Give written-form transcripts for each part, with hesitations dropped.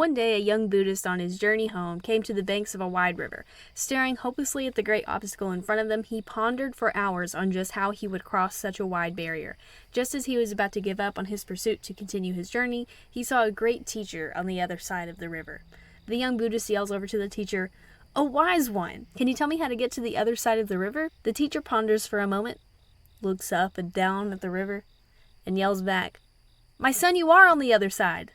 One day, a young Buddhist on his journey home came to the banks of a wide river. Staring hopelessly at the great obstacle in front of them, he pondered for hours on just how he would cross such a wide barrier. Just as he was about to give up on his pursuit to continue his journey, he saw a great teacher on the other side of the river. The young Buddhist yells over to the teacher, "A wise one! Can you tell me how to get to the other side of the river?" The teacher ponders for a moment, looks up and down at the river, and yells back, "My son, you are on the other side!"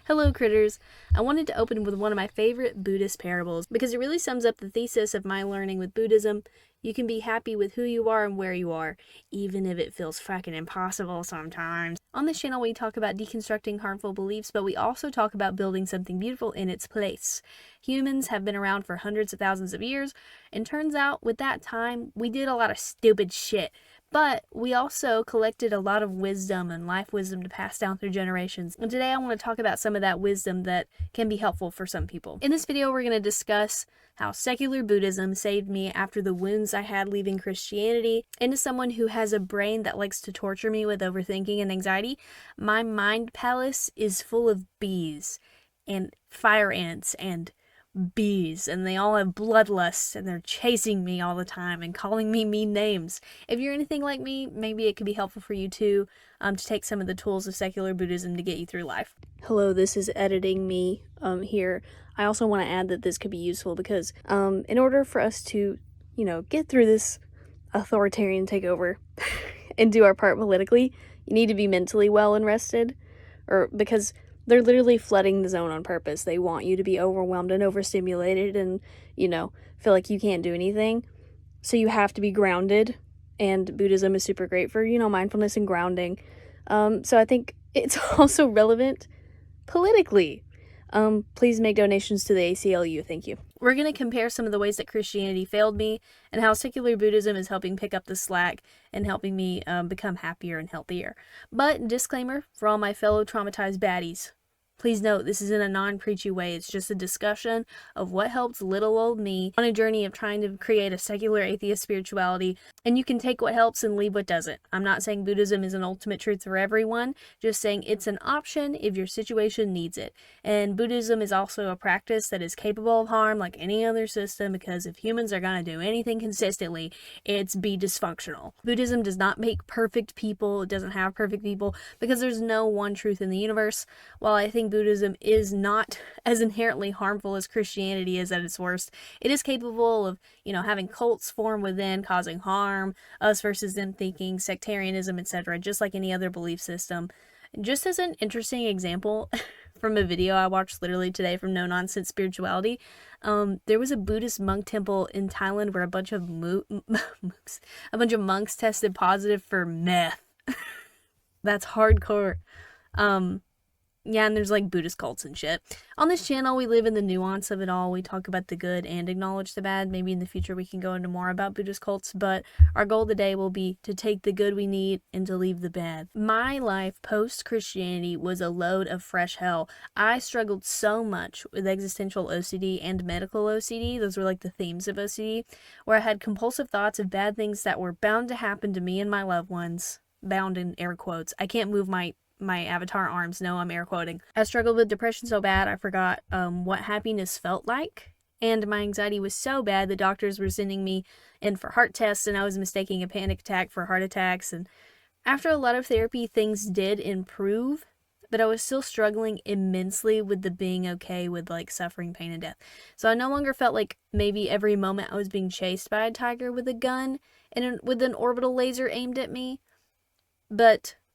Hello, critters. I wanted to open with one of my favorite Buddhist parables because it really sums up the thesis of my learning with Buddhism. You can be happy with who you are and where you are, even if it feels frickin' impossible sometimes. On this channel, we talk about deconstructing harmful beliefs, but we also talk about building something beautiful in its place. Humans have been around for hundreds of thousands of years, and turns out with that time, we did a lot of stupid shit. But we also collected a lot of wisdom and life wisdom to pass down through generations. And today I want to talk about some of that wisdom that can be helpful for some people. In this video, we're going to discuss how secular Buddhism saved me after the wounds I had leaving Christianity. And as someone who has a brain that likes to torture me with overthinking and anxiety, my mind palace is full of bees and fire ants and bees, and they all have bloodlust, and they're chasing me all the time and calling me mean names. If you're anything like me, maybe it could be helpful for you too, to take some of the tools of secular Buddhism to get you through life. Hello, this is editing me here. I also want to add that this could be useful because in order for us to, get through this authoritarian takeover and do our part politically, you need to be mentally well and rested, or because they're literally flooding the zone on purpose. They want you to be overwhelmed and overstimulated and, feel like you can't do anything. So you have to be grounded, and Buddhism is super great for, mindfulness and grounding. So I think it's also relevant politically. Please make donations to the ACLU. Thank you. We're going to compare some of the ways that Christianity failed me and how secular Buddhism is helping pick up the slack and helping me become happier and healthier. But, disclaimer for all my fellow traumatized baddies. Please note, this is in a non-preachy way. It's just a discussion of what helped little old me on a journey of trying to create a secular atheist spirituality, and you can take what helps and leave what doesn't. I'm not saying Buddhism is an ultimate truth for everyone, just saying it's an option if your situation needs it. And Buddhism is also a practice that is capable of harm like any other system, because if humans are going to do anything consistently, it's be dysfunctional. Buddhism does not make perfect people. It doesn't have perfect people because there's no one truth in the universe. While I think Buddhism is not as inherently harmful as Christianity is at its worst, it is capable of, having cults form within, causing harm, us versus them thinking, sectarianism, etc., just like any other belief system. Just as an interesting example from a video I watched literally today from No Nonsense Spirituality, there was a Buddhist monk temple in Thailand where a bunch of monks tested positive for meth. That's hardcore. Yeah, and there's like Buddhist cults and shit. On this channel, we live in the nuance of it all. We talk about the good and acknowledge the bad. Maybe in the future we can go into more about Buddhist cults, but our goal today will be to take the good we need and to leave the bad. My life post-Christianity was a load of fresh hell. I struggled so much with existential OCD and medical OCD. Those were like the themes of OCD, where I had compulsive thoughts of bad things that were bound to happen to me and my loved ones. Bound in air quotes. I can't move my avatar arms. No, I'm air quoting. I struggled with depression so bad I forgot what happiness felt like, and my anxiety was so bad the doctors were sending me in for heart tests, and I was mistaking a panic attack for heart attacks. And after a lot of therapy, things did improve, but I was still struggling immensely with the being okay with like suffering, pain, and death. So I no longer felt like maybe every moment I was being chased by a tiger with a gun and with an orbital laser aimed at me,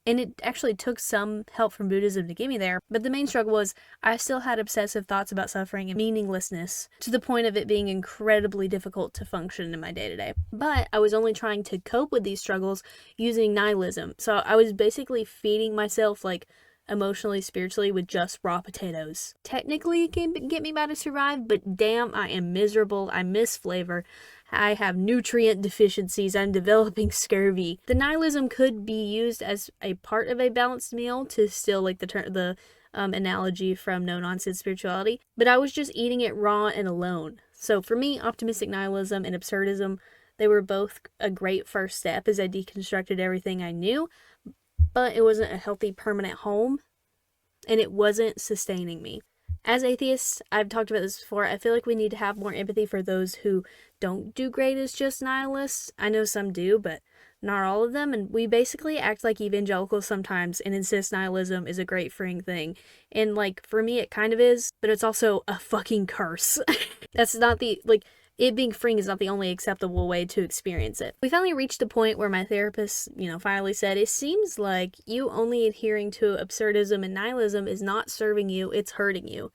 and it actually took some help from Buddhism to get me there. But the main struggle was I still had obsessive thoughts about suffering and meaninglessness to the point of it being incredibly difficult to function in my day-to-day. But I was only trying to cope with these struggles using nihilism. So I was basically feeding myself like emotionally, spiritually with just raw potatoes. Technically, it can get me by to survive, but damn, I am miserable. I miss flavor. I have nutrient deficiencies. I'm developing scurvy. The nihilism could be used as a part of a balanced meal to still like the analogy from No Nonsense Spirituality, but I was just eating it raw and alone. So for me, optimistic nihilism and absurdism, they were both a great first step as I deconstructed everything I knew. but it wasn't a healthy, permanent home, and it wasn't sustaining me. As atheists, I've talked about this before, I feel like we need to have more empathy for those who don't do great as just nihilists. I know some do, but not all of them, and we basically act like evangelicals sometimes and insist nihilism is a great freeing thing. And, like, for me it kind of is, but it's also a fucking curse. That's not the, like, it being freeing is not the only acceptable way to experience it. We finally reached the point where my therapist, finally said, it seems like you only adhering to absurdism and nihilism is not serving you, it's hurting you.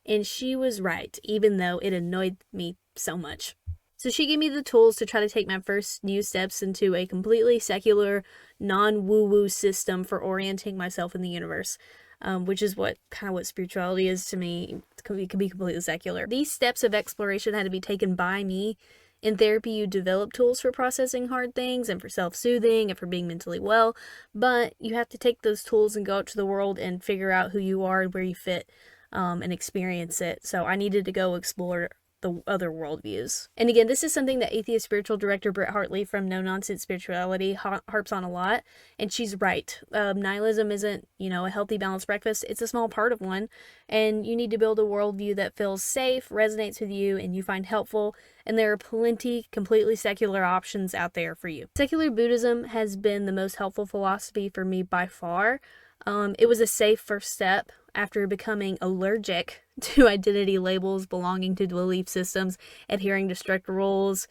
And she was right, even though it annoyed me so much. So she gave me the tools to try to take my first new steps into a completely secular, non-woo-woo system for orienting myself in the universe. Which is what spirituality is to me. It can be completely secular. These steps of exploration had to be taken by me. In therapy, you develop tools for processing hard things and for self-soothing and for being mentally well, but you have to take those tools and go out to the world and figure out who you are and where you fit, and experience it. So I needed to go explore the other worldviews. And again, this is something that atheist spiritual director Britt Hartley from No Nonsense Spirituality harps on a lot, and she's right. Nihilism isn't, a healthy, balanced breakfast. It's a small part of one, and you need to build a worldview that feels safe, resonates with you, and you find helpful, and there are plenty completely secular options out there for you. Secular Buddhism has been the most helpful philosophy for me by far. It was a safe first step after becoming allergic to identity labels, belonging to belief systems, adhering to strict rules,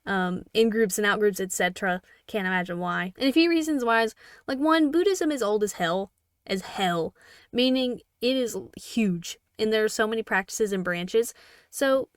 in groups and out groups, etc. Can't imagine why. And a few reasons why is, like, one, Buddhism is old as hell, meaning it is huge, and there are so many practices and branches. So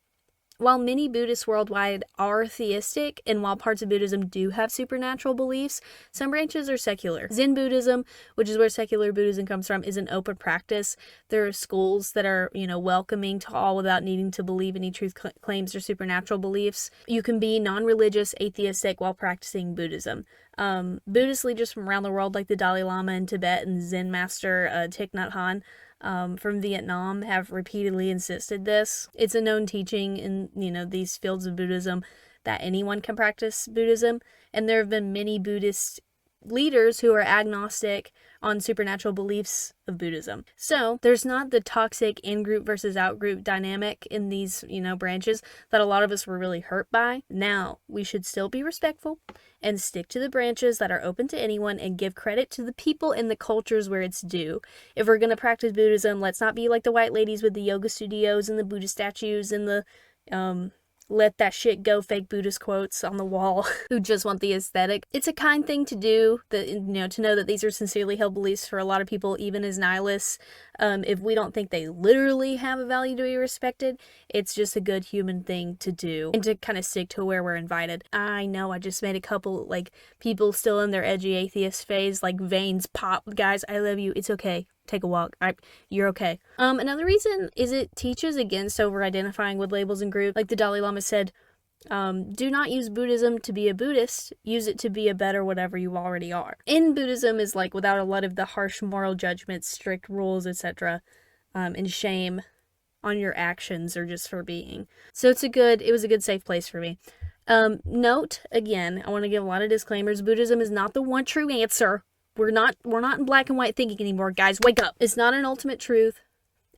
while many Buddhists worldwide are theistic, and while parts of Buddhism do have supernatural beliefs, some branches are secular. Zen Buddhism, which is where secular Buddhism comes from, is an open practice. There are schools that are, welcoming to all without needing to believe any truth claims or supernatural beliefs. You can be non-religious, atheistic while practicing Buddhism. Buddhist leaders from around the world, like the Dalai Lama in Tibet and Zen master Thich Nhat Hanh from Vietnam, have repeatedly insisted this. It's a known teaching in, these fields of Buddhism that anyone can practice Buddhism, and there have been many Buddhist leaders who are agnostic on supernatural beliefs of Buddhism. So there's not the toxic in-group versus out-group dynamic in these, branches that a lot of us were really hurt by. Now, we should still be respectful and stick to the branches that are open to anyone and give credit to the people and the cultures where it's due. If we're going to practice Buddhism, let's not be like the white ladies with the yoga studios and the Buddha statues and the, let that shit go fake Buddhist quotes on the wall who just want the aesthetic. It's a kind thing to do, that to know that these are sincerely held beliefs for a lot of people, even as nihilists. If we don't think they literally have a value to be respected, it's just a good human thing to do and to kind of stick to where we're invited. I know I just made a couple, people still in their edgy atheist phase, veins pop. Guys, I love you. It's okay. Take a walk. You're okay. Another reason is it teaches against over-identifying with labels and groups. Like the Dalai Lama said, do not use Buddhism to be a Buddhist. Use it to be a better whatever you already are. In Buddhism is without a lot of the harsh moral judgments, strict rules, etc., and shame on your actions or just for being. So it was a good safe place for me. Note, again, I want to give a lot of disclaimers. Buddhism is not the one true answer. We're not in black and white thinking anymore, guys. Wake up. It's not an ultimate truth.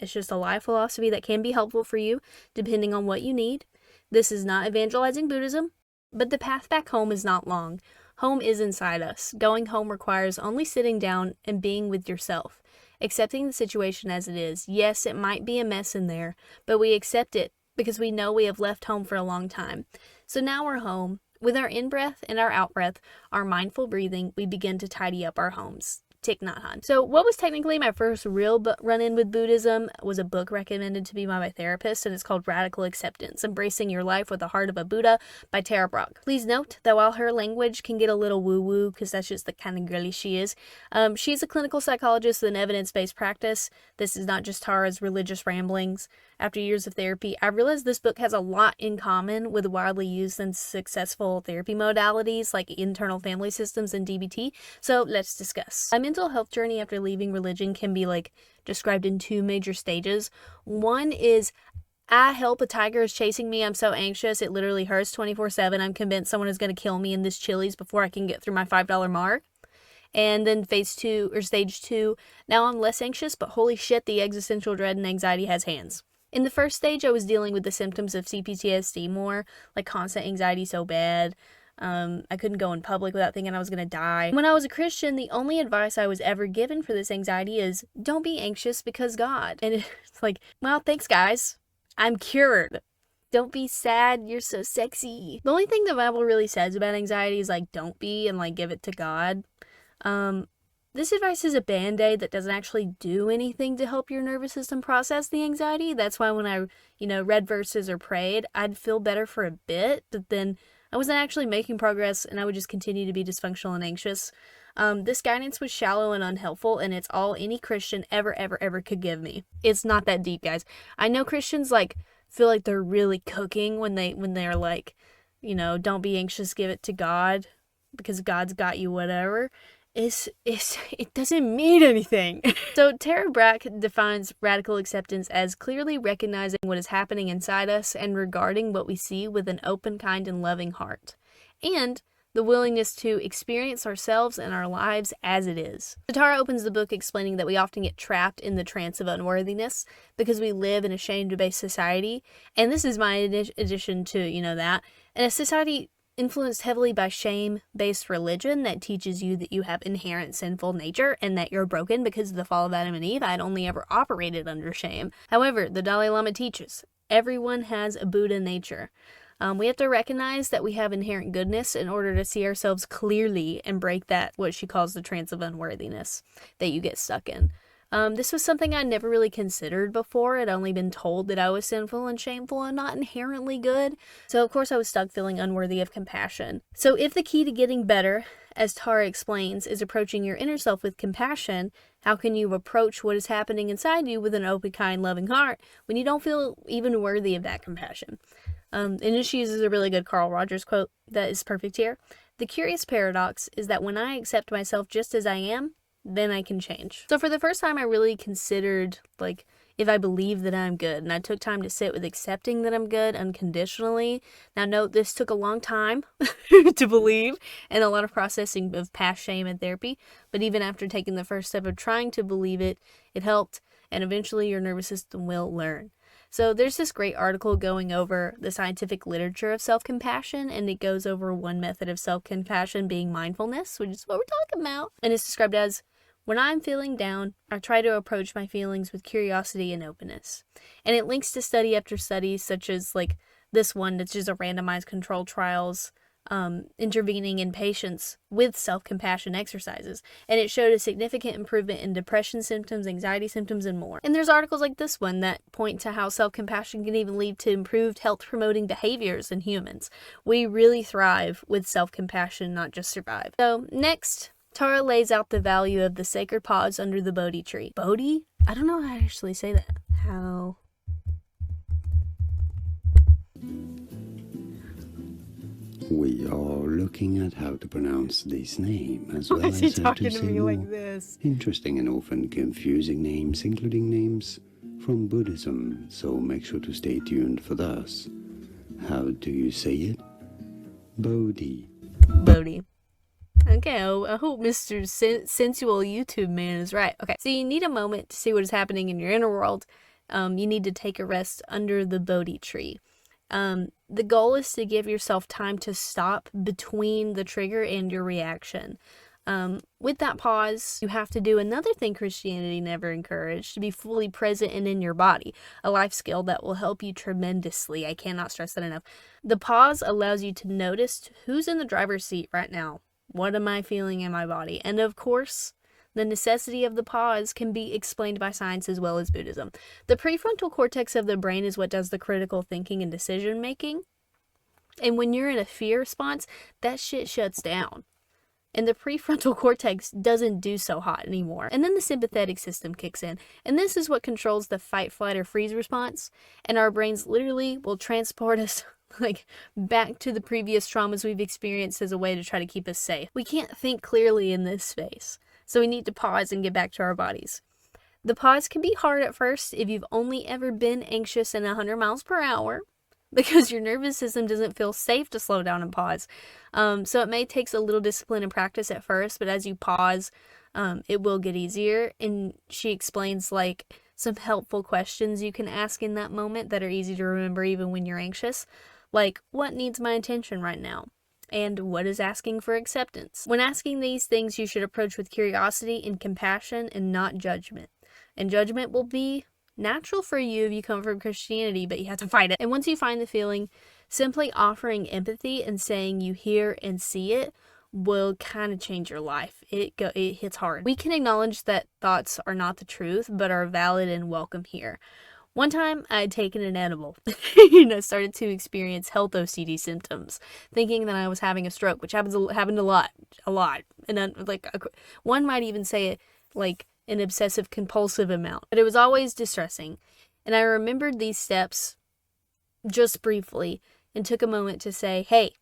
It's just a life philosophy that can be helpful for you, depending on what you need. This is not evangelizing Buddhism, but the path back home is not long. Home is inside us. Going home requires only sitting down and being with yourself, accepting the situation as it is. Yes, it might be a mess in there, but we accept it because we know we have left home for a long time. So now we're home. With our in-breath and our out-breath, our mindful breathing, we begin to tidy up our homes. Thich Nhat Hanh. So what was technically my first real run-in with Buddhism was a book recommended to me by my therapist, and it's called Radical Acceptance, Embracing Your Life with the Heart of a Buddha by Tara Brach. Please note that while her language can get a little woo-woo, because that's just the kind of girly she is, she's a clinical psychologist with an evidence-based practice. This is not just Tara's religious ramblings. After years of therapy, I realized this book has a lot in common with widely used and successful therapy modalities like internal family systems and DBT, so let's discuss. My mental health journey after leaving religion can be described in two major stages. One is, help, a tiger is chasing me, I'm so anxious, it literally hurts 24/7, I'm convinced someone is going to kill me in this Chili's before I can get through my $5 mark. And then phase 2 or stage 2, now I'm less anxious, but holy shit, the existential dread and anxiety has hands. In the first stage, I was dealing with the symptoms of CPTSD more, like constant anxiety so bad. I couldn't go in public without thinking I was going to die. When I was a Christian, the only advice I was ever given for this anxiety is, don't be anxious because God. And it's like, well, thanks guys. I'm cured. Don't be sad, you're so sexy. The only thing the Bible really says about anxiety is like, don't be, and like give it to God. This advice is a band-aid that doesn't actually do anything to help your nervous system process the anxiety. That's why when I, read verses or prayed, I'd feel better for a bit, but then I wasn't actually making progress and I would just continue to be dysfunctional and anxious. This guidance was shallow and unhelpful, and it's all any Christian ever could give me. It's not that deep, guys. I know Christians feel like they're really cooking when they're like, don't be anxious, give it to God because God's got you, whatever. It doesn't mean anything. So Tara Brach defines radical acceptance as clearly recognizing what is happening inside us and regarding what we see with an open, kind, and loving heart, and the willingness to experience ourselves and our lives as it is. Tara opens the book explaining that we often get trapped in the trance of unworthiness because we live in a shame-based society, and this is my addition to, that, in a society influenced heavily by shame-based religion that teaches you that you have inherent sinful nature and that you're broken because of the fall of Adam and Eve. I'd only ever operated under shame. However, the Dalai Lama teaches everyone has a Buddha nature. We have to recognize that we have inherent goodness in order to see ourselves clearly and break that, what she calls the trance of unworthiness that you get stuck in. This was something I'd never really considered before. I'd only been told that I was sinful and shameful and not inherently good. So of course I was stuck feeling unworthy of compassion. So if the key to getting better, as Tara explains, is approaching your inner self with compassion, how can you approach what is happening inside you with an open, kind, loving heart when you don't feel even worthy of that compassion? And she uses a really good Carl Rogers quote that is perfect here. The curious paradox is that when I accept myself just as I am, then I can change. So for the first time, I really considered, if I believe that I'm good, and I took time to sit with accepting that I'm good unconditionally. Now note, this took a long time to believe, and a lot of processing of past shame and therapy, but even after taking the first step of trying to believe it, it helped, and eventually your nervous system will learn. So there's this great article going over the scientific literature of self-compassion, and it goes over one method of self-compassion being mindfulness, which is what we're talking about. And it's described as, when I'm feeling down, I try to approach my feelings with curiosity and openness. And it links to study after study, such as this one that's just a randomized controlled trials intervening in patients with self-compassion exercises, and it showed a significant improvement in depression symptoms, anxiety symptoms, and more. And there's articles like this one that point to how self-compassion can even lead to improved health-promoting behaviors in humans. We really thrive with self-compassion, not just survive. So next, Tara lays out the value of the sacred pause under the Bodhi tree. Bodhi? I don't know how to actually say that. How? We are looking at how to pronounce this name, as well as how to say more interesting and often confusing names, including names from Buddhism, so make sure to stay tuned for those. How do you say it? Bodhi. Bodhi. Okay, I hope Mr. Sensual YouTube man is right. Okay, so you need a moment to see what is happening in your inner world. You need to take a rest under the Bodhi tree. The goal is to give yourself time to stop between the trigger and your reaction. With that pause, you have to do another thing Christianity never encouraged, to be fully present and in your body, a life skill that will help you tremendously. I cannot stress that enough. The pause allows you to notice who's in the driver's seat right now. What am I feeling in my body? And of course, the necessity of the pause can be explained by science as well as Buddhism. The prefrontal cortex of the brain is what does the critical thinking and decision making. And when you're in a fear response, that shit shuts down. And the prefrontal cortex doesn't do so hot anymore. And then the sympathetic system kicks in. And this is what controls the fight, flight, or freeze response. And our brains literally will transport us back to the previous traumas we've experienced as a way to try to keep us safe. We can't think clearly in this space. So we need to pause and get back to our bodies. The pause can be hard at first if you've only ever been anxious in 100 miles per hour. because your nervous system doesn't feel safe to slow down and pause. So it may take a little discipline and practice at first, but as you pause, it will get easier. And she explains like some helpful questions you can ask in that moment that are easy to remember even when you're anxious. Like, what needs my attention right now? And what is asking for acceptance? When asking these things, you should approach with curiosity and compassion and not judgment. And judgment will be natural for you if you come from Christianity, but you have to fight it. And once you find the feeling, simply offering empathy and saying you hear and see it will kind of change your life. It hits hard. We can acknowledge that thoughts are not the truth, but are valid and welcome here. One time I had taken an edible, started to experience health OCD symptoms, thinking that I was having a stroke, which happened a lot. And then, one might even say it like an obsessive compulsive amount, but it was always distressing. And I remembered these steps just briefly and took a moment to say, hey,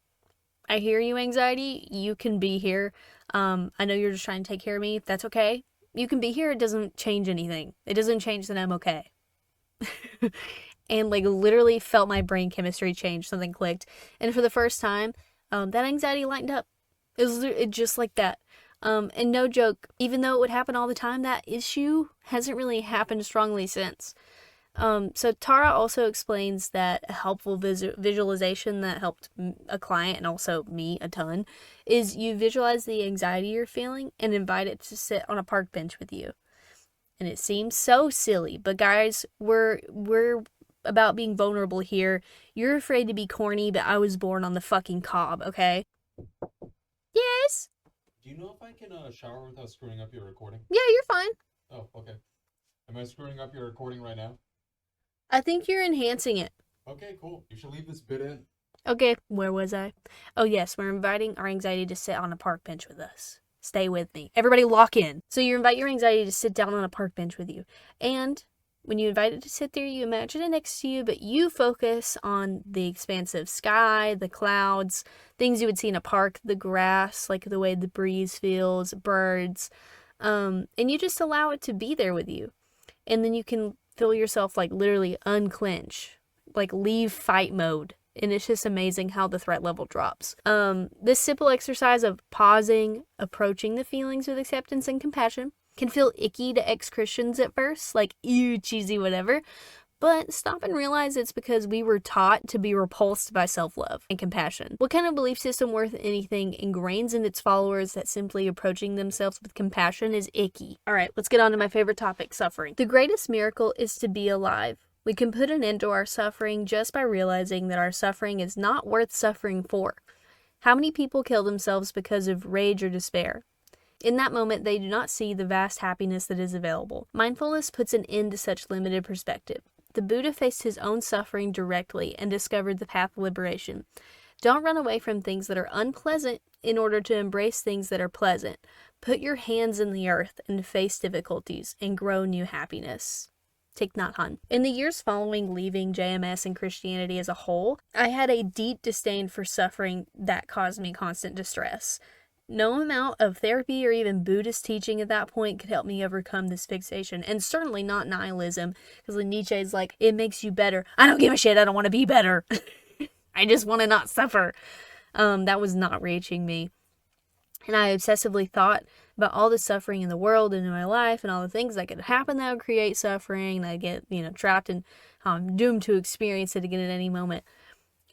I hear you, anxiety. You can be here. I know you're just trying to take care of me. That's okay. You can be here. It doesn't change anything. It doesn't change that I'm okay. And literally felt my brain chemistry change. Something clicked. And for the first time, that anxiety lightened up. It was just like that. And no joke, even though it would happen all the time, that issue hasn't really happened strongly since. So Tara also explains that a helpful visualization that helped a client and also me a ton is you visualize the anxiety you're feeling and invite it to sit on a park bench with you. And it seems so silly, but guys, we're about being vulnerable here. You're afraid to be corny, but I was born on the fucking cob, okay? Yes? Do you know if I can shower without screwing up your recording? Yeah, you're fine. Oh, okay. Am I screwing up your recording right now? I think you're enhancing it. Okay, cool. You should leave this bit in. Okay, where was I? Oh yes, we're inviting our anxiety to sit on a park bench with us. Stay with me. Everybody lock in. So you invite your anxiety to sit down on a park bench with you. And when you invite it to sit there, you imagine it next to you, but you focus on the expansive sky, the clouds, things you would see in a park, the grass, like the way the breeze feels, birds. And you just allow it to be there with you. And then you can feel yourself literally unclench, leave fight mode. And it's just amazing how the threat level drops. This simple exercise of pausing, approaching the feelings with acceptance and compassion can feel icky to ex-Christians at first, ew, cheesy, whatever. But stop and realize it's because we were taught to be repulsed by self-love and compassion. What kind of belief system worth anything ingrains in its followers that simply approaching themselves with compassion is icky? All right, let's get on to my favorite topic, suffering. The greatest miracle is to be alive. We can put an end to our suffering just by realizing that our suffering is not worth suffering for. How many people kill themselves because of rage or despair? In that moment, they do not see the vast happiness that is available. Mindfulness puts an end to such limited perspective. The Buddha faced his own suffering directly and discovered the path of liberation. Don't run away from things that are unpleasant in order to embrace things that are pleasant. Put your hands in the earth and face difficulties and grow new happiness. Thich Nhat Hanh. In the years following leaving JMS and Christianity as a whole, I had a deep disdain for suffering that caused me constant distress. No amount of therapy or even Buddhist teaching at that point could help me overcome this fixation, and certainly not nihilism, because Nietzsche's it makes you better. I don't give a shit, I don't want to be better. I just want to not suffer. That was not reaching me. And I obsessively thought about all the suffering in the world and in my life and all the things that could happen that would create suffering, and I'd get, trapped and how I'm doomed to experience it again at any moment.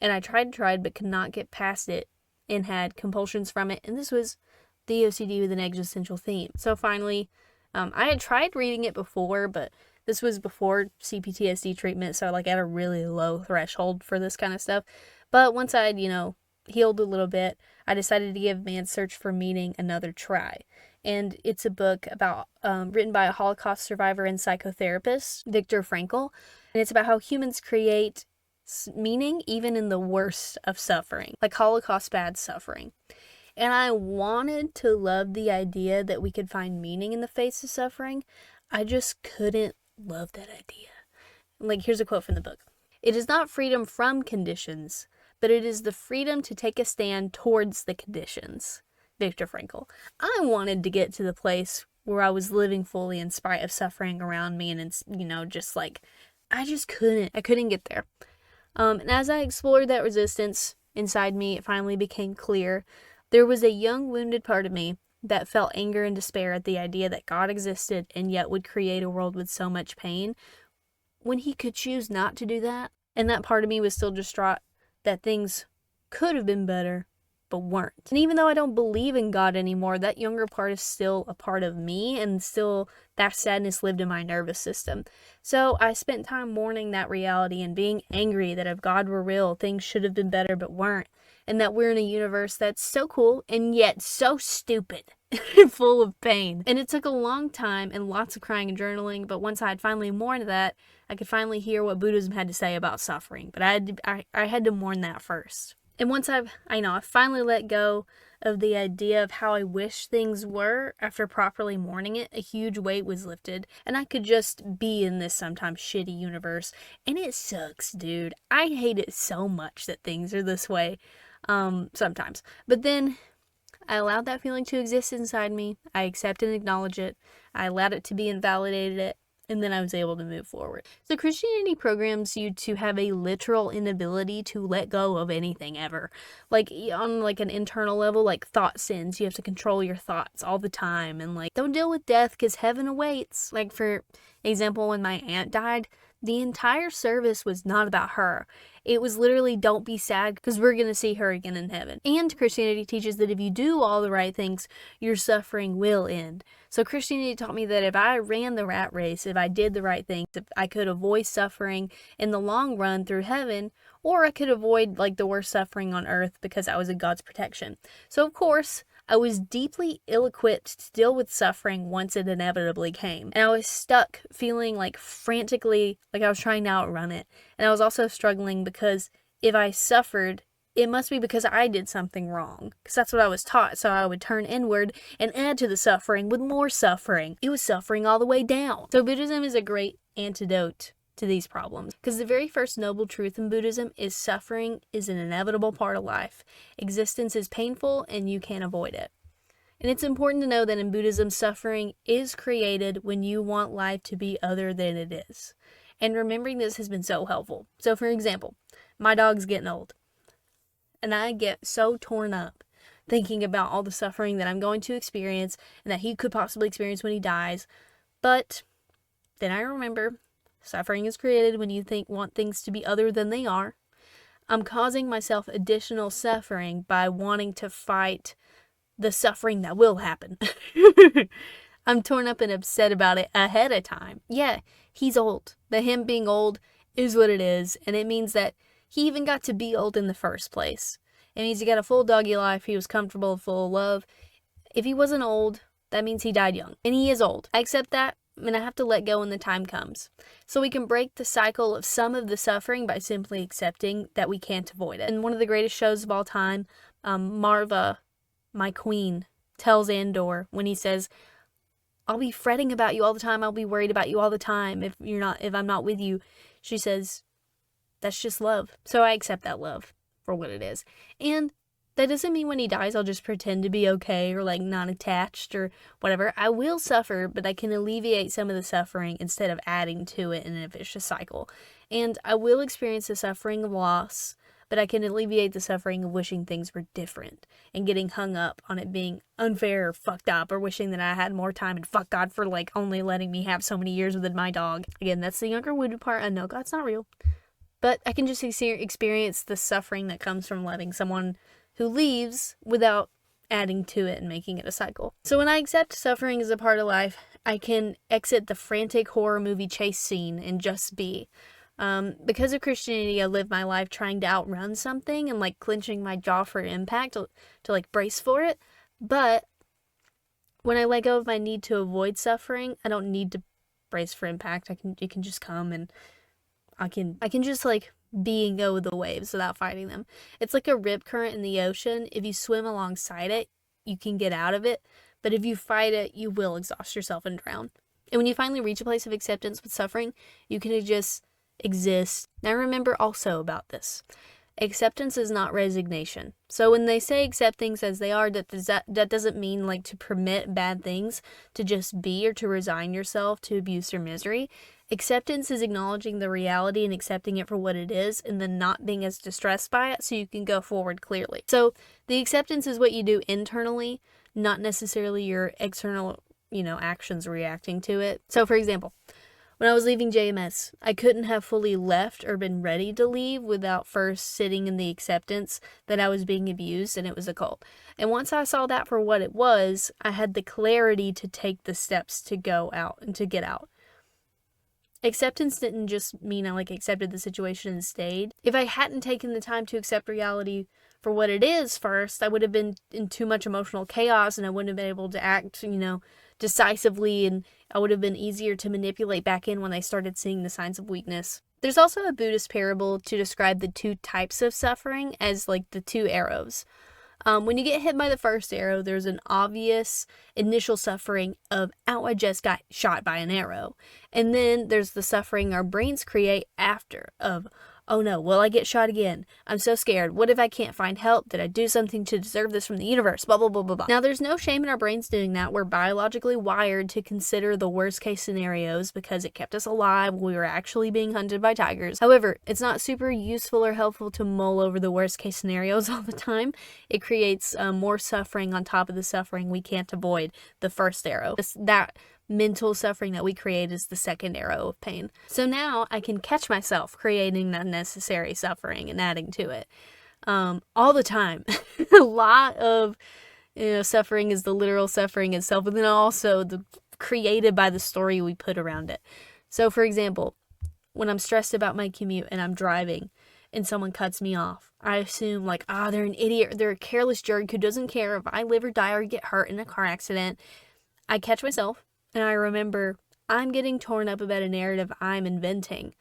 And I tried, but could not get past it and had compulsions from it. And this was the OCD with an existential theme. So finally, I had tried reading it before, but this was before CPTSD treatment, so at a really low threshold for this kind of stuff. But once I'd, healed a little bit, I decided to give Man's Search for Meaning another try. And it's a book about written by a Holocaust survivor and psychotherapist, Viktor Frankl. And it's about how humans create meaning even in the worst of suffering, like Holocaust bad suffering. And I wanted to love the idea that we could find meaning in the face of suffering. I just couldn't love that idea. Here's a quote from the book. It is not freedom from conditions, but it is the freedom to take a stand towards the conditions. Viktor Frankl. I wanted to get to the place where I was living fully in spite of suffering around me, and I just couldn't get there. And as I explored that resistance inside me, it finally became clear there was a young, wounded part of me that felt anger and despair at the idea that God existed and yet would create a world with so much pain when he could choose not to do that. And that part of me was still distraught that things could have been better, but weren't. And even though I don't believe in God anymore, that younger part is still a part of me, and still that sadness lived in my nervous system. So I spent time mourning that reality and being angry that if God were real, things should have been better but weren't, and that we're in a universe that's so cool and yet so stupid and full of pain. And it took a long time and lots of crying and journaling, but once I had finally mourned that, I could finally hear what Buddhism had to say about suffering. But I had to mourn that first. And once I finally let go of the idea of how I wish things were after properly mourning it, a huge weight was lifted, and I could just be in this sometimes shitty universe. And it sucks, dude. I hate it so much that things are this way, sometimes. But then I allowed that feeling to exist inside me. I accepted and acknowledged it. I allowed it to be and validated it. And then I was able to move forward. So Christianity programs you to have a literal inability to let go of anything ever. Like on like an internal level, like thought sins. You have to control your thoughts all the time. And like, don't deal with death because heaven awaits. Like for example, when my aunt died, the entire service was not about her. It was literally, don't be sad because we're going to see her again in heaven. And Christianity teaches that if you do all the right things, your suffering will end. So Christianity taught me that if I ran the rat race, if I did the right things, if I could avoid suffering in the long run through heaven, or I could avoid like the worst suffering on earth because I was in God's protection. So of course, I was deeply ill-equipped to deal with suffering once it inevitably came. And I was stuck feeling like frantically like I was trying to outrun it. And I was also struggling because if I suffered, it must be because I did something wrong. Because that's what I was taught. So I would turn inward and add to the suffering with more suffering. It was suffering all the way down. So Buddhism is a great antidote to these problems. Because the very first noble truth in Buddhism is suffering is an inevitable part of life. Existence is painful and you can't avoid it. And it's important to know that in Buddhism, suffering is created when you want life to be other than it is. And remembering this has been so helpful. So for example, my dog's getting old. And I get so torn up thinking about all the suffering that I'm going to experience and that he could possibly experience when he dies. But then I remember suffering is created when you want things to be other than they are. I'm causing myself additional suffering by wanting to fight the suffering that will happen. I'm torn up and upset about it ahead of time. Yeah, he's old. But him being old is what it is. And it means that he even got to be old in the first place. It means he got a full doggy life. He was comfortable, full of love. If he wasn't old, that means he died young. And he is old. I accept that. And I have to let go when the time comes. So we can break the cycle of some of the suffering by simply accepting that we can't avoid it. And one of the greatest shows of all time, Marva, my queen, tells Andor when he says, I'll be fretting about you all the time. I'll be worried about you all the time if I'm not with you. She says, that's just love. So I accept that love for what it is. And that doesn't mean when he dies, I'll just pretend to be okay or like not attached or whatever. I will suffer, but I can alleviate some of the suffering instead of adding to it in a vicious cycle. And I will experience the suffering of loss, but I can alleviate the suffering of wishing things were different and getting hung up on it being unfair or fucked up or wishing that I had more time and fuck God for like only letting me have so many years with my dog. Again, that's the younger wounded part. I know God's not real, but I can just experience the suffering that comes from letting someone who leaves without adding to it and making it a cycle. So when I accept suffering as a part of life, I can exit the frantic horror movie chase scene and just be. Because of Christianity, I live my life trying to outrun something and like clenching my jaw for impact to like brace for it. But when I let go of my need to avoid suffering, I don't need to brace for impact. It can just come and I can just like be and go with the waves without fighting them. It's like a rip current in the ocean. If you swim alongside it, you can get out of it. But if you fight it, you will exhaust yourself and drown. And when you finally reach a place of acceptance with suffering, you can just exist. Now remember also about this. Acceptance is not resignation. So when they say accept things as they are, that doesn't mean like to permit bad things to just be or to resign yourself to abuse or misery. Acceptance is acknowledging the reality and accepting it for what it is, and then not being as distressed by it so you can go forward clearly. So the acceptance is what you do internally, not necessarily your external, actions reacting to it. So for example, when I was leaving JMS, I couldn't have fully left or been ready to leave without first sitting in the acceptance that I was being abused and it was a cult. And once I saw that for what it was, I had the clarity to take the steps to go out and to get out. Acceptance didn't just mean I accepted the situation and stayed. If I hadn't taken the time to accept reality for what it is first, I would have been in too much emotional chaos and I wouldn't have been able to act, decisively, and I would have been easier to manipulate back in when I started seeing the signs of weakness. There's also a Buddhist parable to describe the two types of suffering as the two arrows. When you get hit by the first arrow, there's an obvious initial suffering of, ow, I just got shot by an arrow. And then there's the suffering our brains create after of, oh no, will I get shot again? I'm so scared. What if I can't find help? Did I do something to deserve this from the universe? Blah, blah, blah, blah, blah. Now, there's no shame in our brains doing that. We're biologically wired to consider the worst case scenarios because it kept us alive when we were actually being hunted by tigers. However, it's not super useful or helpful to mull over the worst case scenarios all the time. It creates more suffering on top of the suffering we can't avoid, the first arrow. That mental suffering that we create is the second arrow of pain. So now I can catch myself creating unnecessary suffering and adding to it all the time. A lot of suffering is the literal suffering itself, but then also the created by the story we put around it. So for example, when I'm stressed about my commute and I'm driving and someone cuts me off, I assume they're an idiot, they're a careless jerk who doesn't care if I live or die or get hurt in a car accident. I catch myself and I remember I'm getting torn up about a narrative I'm inventing.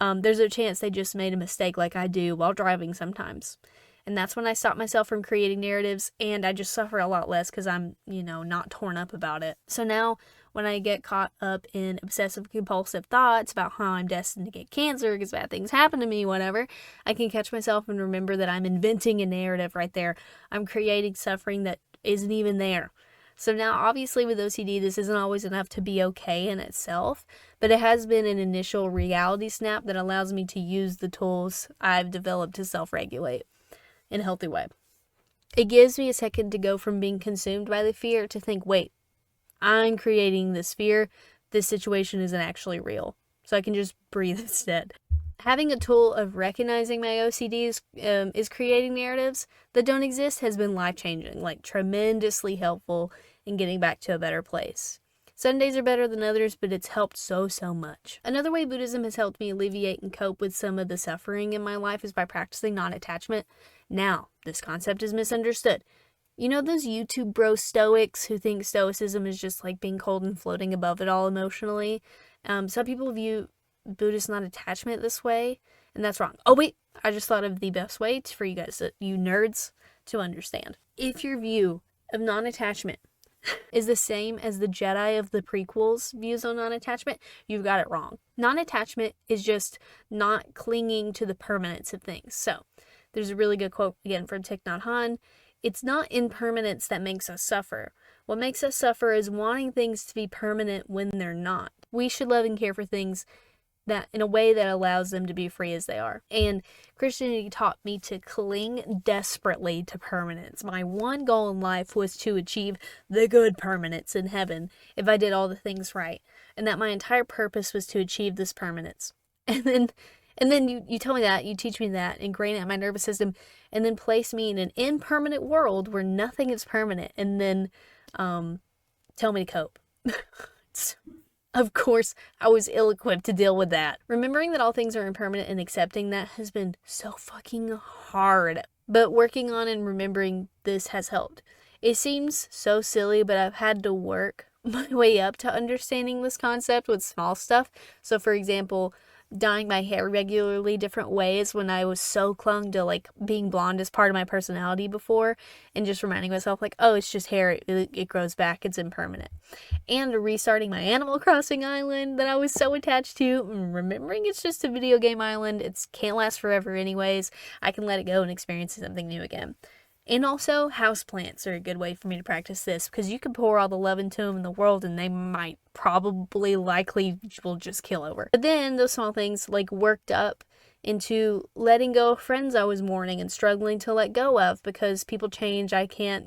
There's a chance they just made a mistake like I do while driving sometimes. And that's when I stop myself from creating narratives, and I just suffer a lot less because I'm, not torn up about it. So now when I get caught up in obsessive compulsive thoughts about how I'm destined to get cancer because bad things happen to me, whatever, I can catch myself and remember that I'm inventing a narrative right there. I'm creating suffering that isn't even there. So now, obviously, with OCD, this isn't always enough to be okay in itself, but it has been an initial reality snap that allows me to use the tools I've developed to self-regulate in a healthy way. It gives me a second to go from being consumed by the fear to think, wait, I'm creating this fear. This situation isn't actually real. So I can just breathe instead. Having a tool of recognizing my OCD is creating narratives that don't exist has been life-changing, tremendously helpful in getting back to a better place. Some days are better than others, but it's helped so much. Another way Buddhism has helped me alleviate and cope with some of the suffering in my life is by practicing non-attachment. Now, this concept is misunderstood. You know those YouTube bro stoics who think stoicism is just being cold and floating above it all emotionally? Some people view Buddhist non-attachment this way, and that's wrong. Oh wait, I just thought of the best way for you guys, you nerds, to understand. If your view of non-attachment is the same as the Jedi of the prequels' views on non-attachment, you've got it wrong. Non-attachment is just not clinging to the permanence of things. So, there's a really good quote, again, from Thich Nhat Hanh. It's not impermanence that makes us suffer. What makes us suffer is wanting things to be permanent when they're not. We should love and care for things that in a way that allows them to be free as they are. And Christianity taught me to cling desperately to permanence. My one goal in life was to achieve the good permanence in heaven if I did all the things right. And that my entire purpose was to achieve this permanence. And then you tell me that, you teach me that, ingrain it in my nervous system, and then place me in an impermanent world where nothing is permanent, and then tell me to cope. Of course, I was ill-equipped to deal with that. Remembering that all things are impermanent and accepting that has been so fucking hard. But working on and remembering this has helped. It seems so silly, but I've had to work my way up to understanding this concept with small stuff. So for example, dyeing my hair regularly different ways when I was so clung to being blonde as part of my personality before, and just reminding myself oh, it's just hair, it grows back, it's impermanent. And restarting my Animal Crossing island that I was so attached to, remembering it's just a video game island, it can't last forever anyways, I can let it go and experience something new again. And also, houseplants are a good way for me to practice this, because you can pour all the love into them in the world and they might probably likely will just kill over. But then those small things like worked up into letting go of friends I was mourning and struggling to let go of, because people change. I can't,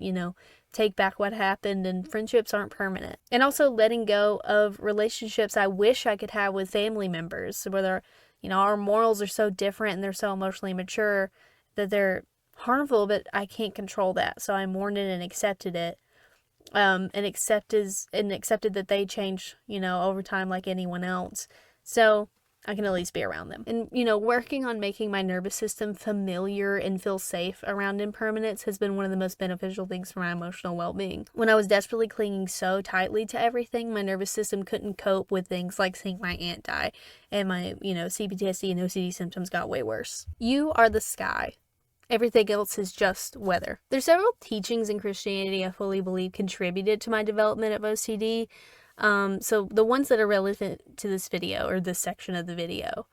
take back what happened, and friendships aren't permanent. And also letting go of relationships I wish I could have with family members, whether, our morals are so different and they're so emotionally mature that they're harmful, but I can't control that. So I mourned it and accepted it. And accepted that they change, over time like anyone else. So I can at least be around them. And, working on making my nervous system familiar and feel safe around impermanence has been one of the most beneficial things for my emotional well-being. When I was desperately clinging so tightly to everything, my nervous system couldn't cope with things like seeing my aunt die, and my, CPTSD and OCD symptoms got way worse. You are the sky. Everything else is just weather. There's several teachings in Christianity I fully believe contributed to my development of OCD. So the ones that are relevant to this video, or this section of the video.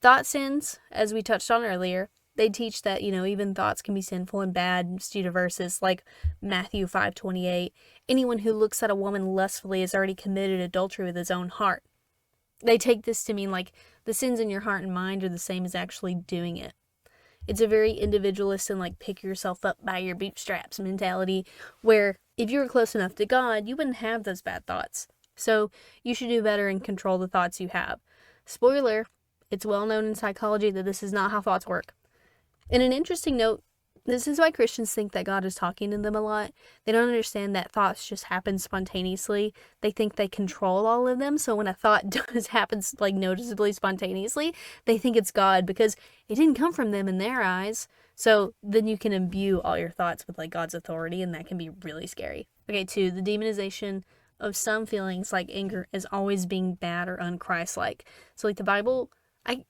Thought sins, as we touched on earlier, they teach that, even thoughts can be sinful and bad due to verses like Matthew 5:28. Anyone who looks at a woman lustfully has already committed adultery with his own heart. They take this to mean like the sins in your heart and mind are the same as actually doing it. It's a very individualist and like pick yourself up by your bootstraps mentality, where if you were close enough to God, you wouldn't have those bad thoughts. So you should do better and control the thoughts you have. Spoiler, it's well known in psychology that this is not how thoughts work. And an interesting note, this is why Christians think that God is talking to them a lot. They don't understand that thoughts just happen spontaneously. They think they control all of them. So when a thought does happen like noticeably spontaneously, they think it's God because it didn't come from them in their eyes. So then you can imbue all your thoughts with like God's authority, and that can be really scary. Okay, 2, the demonization of some feelings like anger as always being bad or unchristlike. So like the Bible, I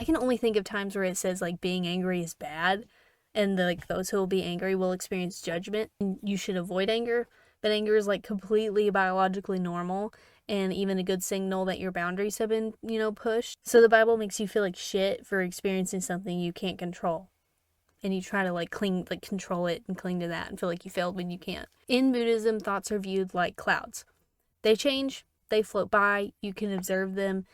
can only think of times where it says like being angry is bad, and like those who will be angry will experience judgment, and you should avoid anger. But anger is like completely biologically normal, and even a good signal that your boundaries have been, pushed. So the Bible makes you feel like shit for experiencing something you can't control. And you try to control it and cling to that and feel like you failed when you can't. In Buddhism, thoughts are viewed like clouds. They change, they float by, you can observe them,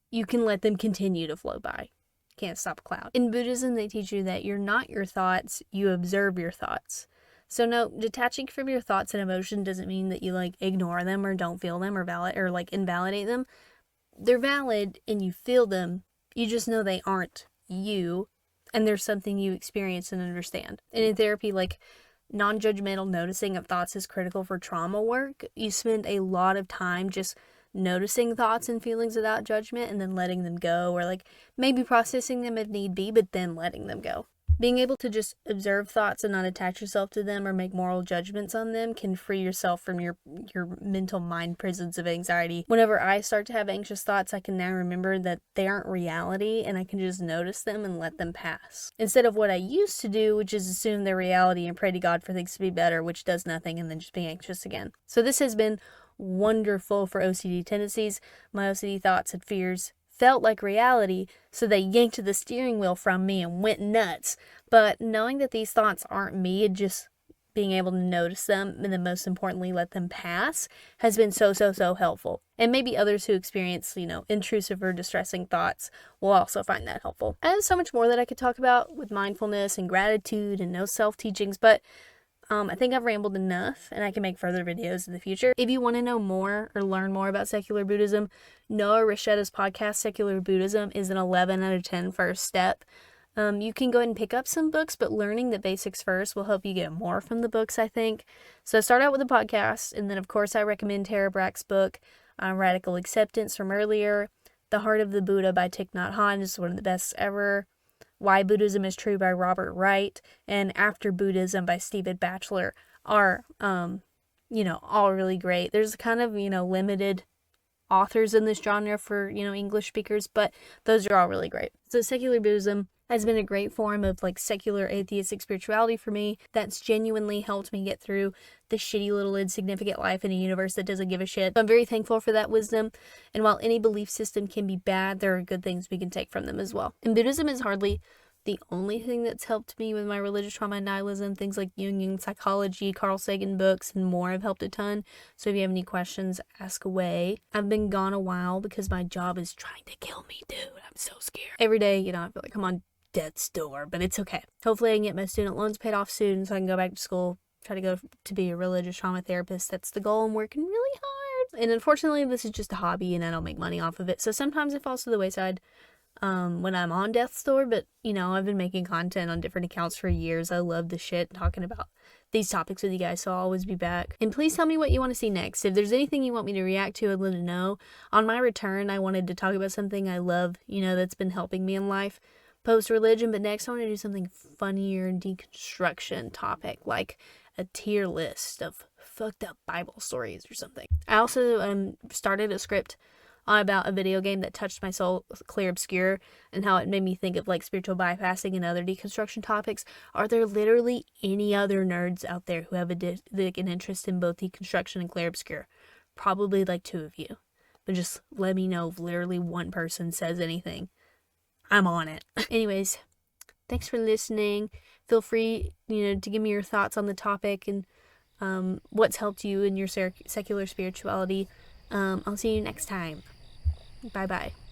you can let them continue to float by. Can't stop a cloud. In Buddhism, they teach you that you're not your thoughts, you observe your thoughts. So no, detaching from your thoughts and emotion doesn't mean that you ignore them or don't feel them or invalidate them. They're valid and you feel them, you just know they aren't you. And there's something you experience and understand. And in therapy, non-judgmental noticing of thoughts is critical for trauma work. You spend a lot of time just noticing thoughts and feelings without judgment and then letting them go, or maybe processing them if need be, but then letting them go. Being able to just observe thoughts and not attach yourself to them or make moral judgments on them can free yourself from your mental mind prisons of anxiety. Whenever I start to have anxious thoughts, I can now remember that they aren't reality, and I can just notice them and let them pass. Instead of what I used to do, which is assume they're reality and pray to God for things to be better, which does nothing, and then just be anxious again. So this has been wonderful for OCD tendencies. My OCD thoughts and fears felt like reality, so they yanked the steering wheel from me and went nuts. But knowing that these thoughts aren't me and just being able to notice them, and then most importantly let them pass, has been so helpful. And maybe others who experience, intrusive or distressing thoughts will also find that helpful. I have so much more that I could talk about with mindfulness and gratitude and no self-teachings, but I think I've rambled enough, and I can make further videos in the future. If you want to know more or learn more about secular Buddhism, Noah Rishetta's podcast, Secular Buddhism, is an 11 out of 10 first step. You can go ahead and pick up some books, but learning the basics first will help you get more from the books, I think. So start out with a podcast, and then, of course, I recommend Tara Brach's book, Radical Acceptance, from earlier. The Heart of the Buddha by Thich Nhat Hanh is one of the best ever. Why Buddhism is True by Robert Wright, and After Buddhism by Stephen Batchelor are, all really great. There's kind of, limited authors in this genre for, English speakers, but those are all really great. So secular Buddhism has been a great form of secular atheistic spirituality for me that's genuinely helped me get through the shitty little insignificant life in a universe that doesn't give a shit. I'm very thankful for that wisdom, and while any belief system can be bad, there are good things we can take from them as well. And Buddhism is hardly the only thing that's helped me with my religious trauma and nihilism. Things like Jungian psychology, Carl Sagan books, and more have helped a ton. So if you have any questions, ask away. I've been gone a while because my job is trying to kill me, dude. I'm so scared. Every day, I feel like I'm on death's door, but it's okay. Hopefully I can get my student loans paid off soon so I can go back to school, try to go to be a religious trauma therapist. That's the goal. I'm working really hard. And unfortunately, this is just a hobby and I don't make money off of it. So sometimes it falls to the wayside when I'm on death's door, but I've been making content on different accounts for years. I love the shit talking about these topics with you guys, so I'll always be back. And please tell me what you want to see next. If there's anything you want me to react to, I'd love to know. On my return, I wanted to talk about something I love, that's been helping me in life, post-religion, but next I want to do something funnier, deconstruction topic, like a tier list of fucked up Bible stories or something. I also started a script about a video game that touched my soul, Clear Obscure, and how it made me think of like spiritual bypassing and other deconstruction topics. Are there literally any other nerds out there who have an interest in both deconstruction and Clear Obscure? Probably like 2 of you, but just let me know if literally one person says anything. I'm on it. Anyways, thanks for listening. Feel free, to give me your thoughts on the topic and what's helped you in your secular spirituality. I'll see you next time. Bye-bye.